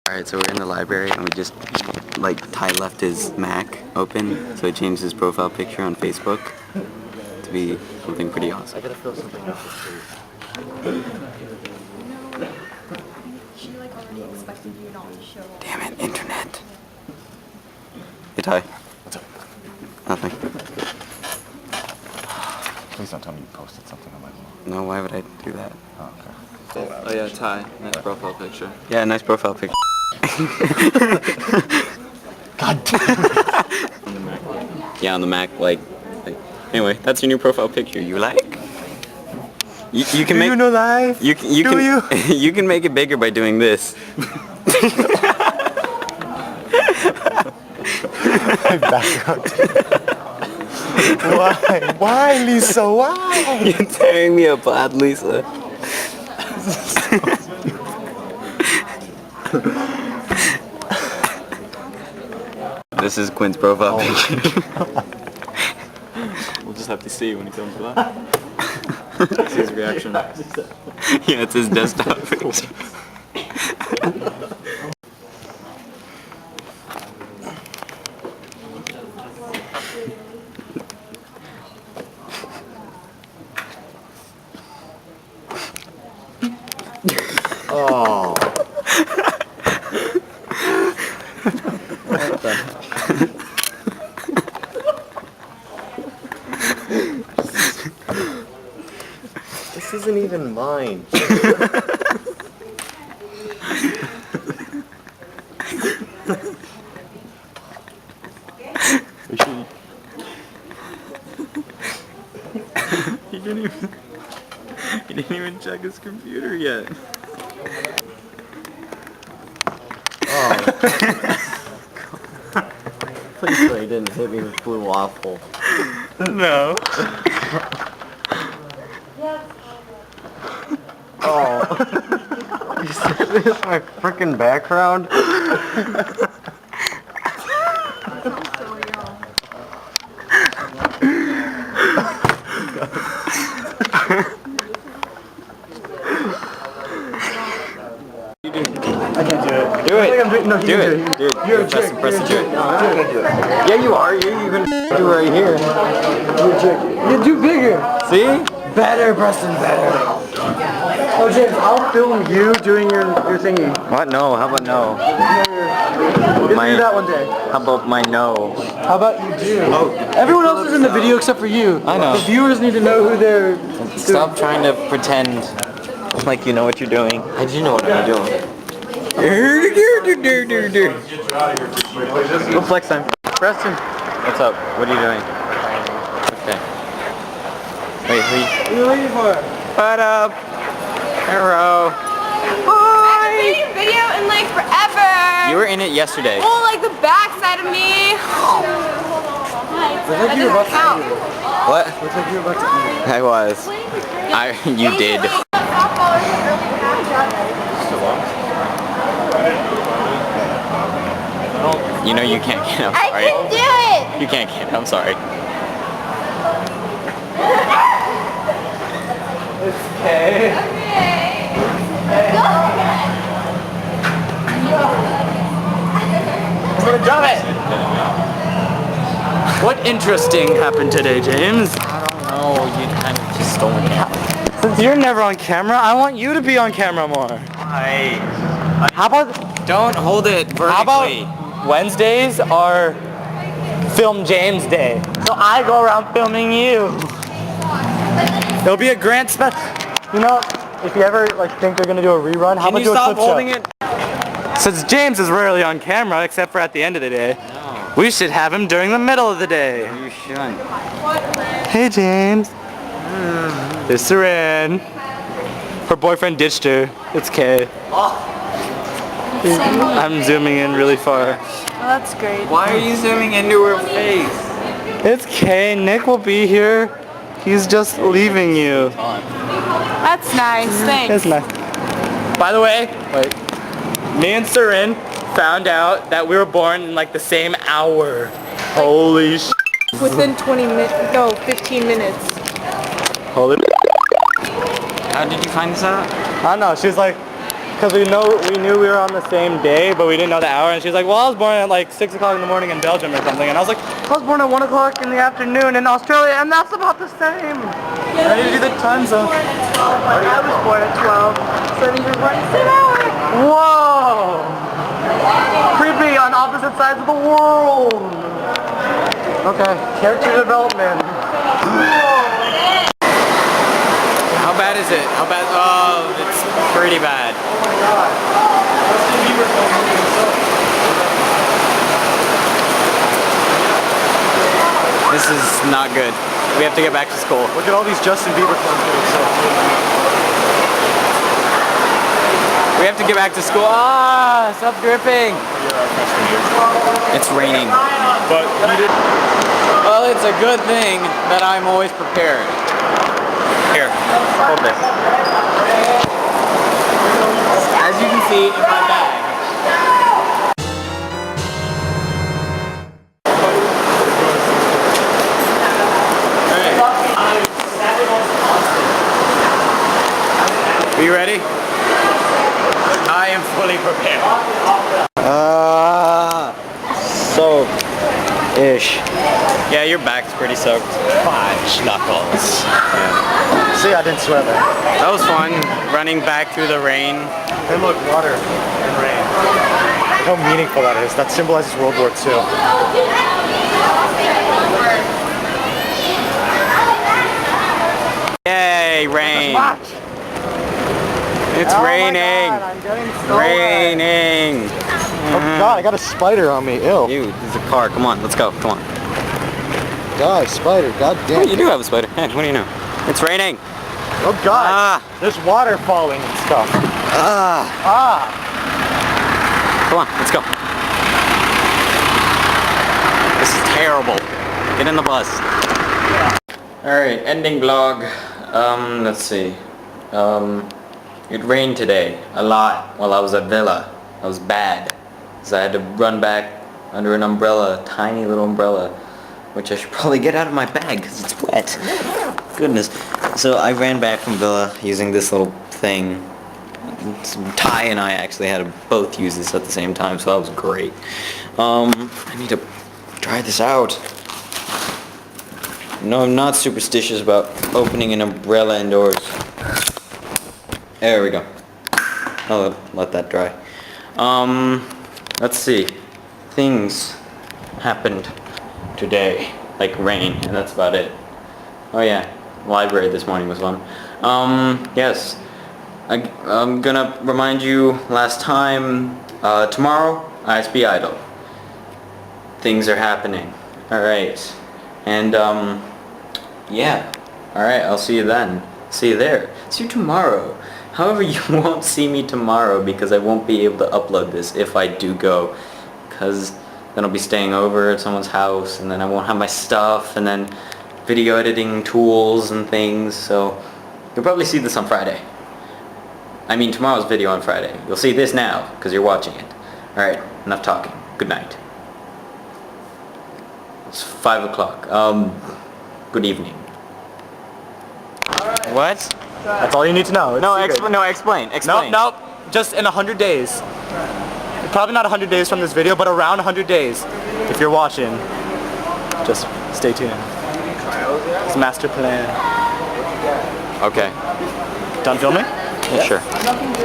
Alright, so we're in the library and we just, Ty left his Mac open, so he changed his profile picture on Facebook to be something pretty awesome. I gotta fill something out. She already expected you not to show up. Damn it, internet. Hey Ty. What's up? Nothing. Please don't tell me you posted something on my wall. No, why would I do that? Oh, okay. Oh yeah, Ty. Nice profile picture. Yeah, nice profile picture. God damn. Yeah, on the Mac, anyway, that's your new profile picture. You like? You can make. You know life? You can. You can make it bigger by doing this. My background. Why? Why, Lisa? Why? You're tearing me apart, Lisa. This is Quint's profile picture. We'll just have to see when he comes back. See his reaction. Yeah, it's his desktop picture. Oh. This isn't even mine. He didn't even check his computer yet. Oh. Please say he didn't hit me with blue waffle. No. Oh. You said this is my freaking background? I can't do it. Do it. No, Do it. Do it. You're a Press jerk. the jerk. No, I'm not gonna do it. Yeah, you are. You're gonna do it right here. You're a jerk. You do bigger. See? Better, Preston, better. Oh, James, I'll film you doing your thingy. What? No. How about no? We'll do that one day. How about my no? How about you do? Everyone else is in the video except for you. I know. The viewers need to know who they're... Stop trying to pretend like you know what you're doing. I do know what I'm doing. Go flex time. Preston. What's up? What are you doing? Okay. Wait, What are you waiting for? What up? Hello. I haven't made a video in like forever. You were in it yesterday. Oh, like the backside of me. Looks like you were about to eat. What? Looks like you were about to eat. I was. You did. You know you can't get up, I right? can do it. You can't get up, I'm sorry. Okay. I'm gonna drop it! What interesting happened today, James? I don't know, you kind of just stole my camera. Since you're never on camera, I want you to be on camera more. How about... Don't hold it vertically. How about Wednesdays are Film James Day? So I go around filming you. It'll be a grand special. You know, if you ever think they're gonna do a rerun, how about do a clip show? it? Since James is rarely on camera, except for at the end of the day, we should have him during the middle of the day. You shouldn't. Hey James. There's Saran. Her boyfriend ditched her. It's Kay. I'm zooming in really far. Oh, that's great. Why are you zooming into her face? It's Kay. Nick will be here. He's just leaving you. That's nice. Thanks. It's nice. By the way, wait. Me and Sarin found out that we were born in the same hour. Holy sh**. Within 20 minutes. No, 15 minutes. Holy. How did you find this out? I don't know. She was like, because we knew we were on the same day, but we didn't know the hour. And she was like, well, I was born at like 6 o'clock in the morning in Belgium or something. And I was like, I was born at 1 o'clock in the afternoon in Australia, and that's about the same. Yeah, I need to do the time zone. I was born at 12, so you were born at 6 hours. Whoa! Creepy on opposite sides of the world. Okay, character development. How bad is it? How bad? Oh, it's pretty bad. This is not good. We have to get back to school. Look at all these Justin Bieber concerts. We have to get back to school. Ah, stop dripping. It's raining. But Well, it's a good thing that I'm always prepared. Here, hold this. As you can see in my bag. Are you ready? I am fully prepared. Soaked-ish. Yeah, your back's pretty soaked. Fudge knuckles. Yeah. See, I didn't swear there. That was fun, running back through the rain. And look, water and rain. Look how meaningful that is. That symbolizes World War II. Yay, rain. It's Oh raining. my God, I'm getting so wet. Raining. Oh God, I got a spider on me. Ew. Dude, there's a car. Come on, let's go. Come on. God, spider. God Oh, damn. you do have a spider. Hey, what do you know? It's raining. Oh God. Ah. There's water falling and stuff. Ah. Ah. Come on, let's go. This is terrible. Get in the bus. Alright, ending vlog. Let's see. It rained today a lot while I was at Villa. That was bad. So I had to run back under an umbrella, a tiny little umbrella, which I should probably get out of my bag because it's wet. Goodness. So I ran back from Villa using this little thing. Ty and I actually had to both use this at the same time, so that was great. I need to try this out. No, I'm not superstitious about opening an umbrella indoors. There we go. I'll let that dry. Let's see. Things happened today, like rain, and that's about it. Oh yeah, library this morning was fun. Yes. I'm gonna remind you last time, tomorrow, ISB Idol. Things are happening. Alright. And, yeah. Alright, I'll see you then. See you there. See you tomorrow. However, you won't see me tomorrow because I won't be able to upload this if I do go. Because then I'll be staying over at someone's house, and then I won't have my stuff, and then video editing tools and things, so you'll probably see this on Friday. I mean tomorrow's video on Friday. You'll see this now, because you're watching it. Alright, enough talking. Good night. It's 5 o'clock. Good evening. What? That's all you need to know. No, explain. Explain. Nope. Just in 100 days. Probably not 100 days from this video, but around 100 days. If you're watching, just stay tuned. It's master plan. Okay. Done filming? Yeah, sure.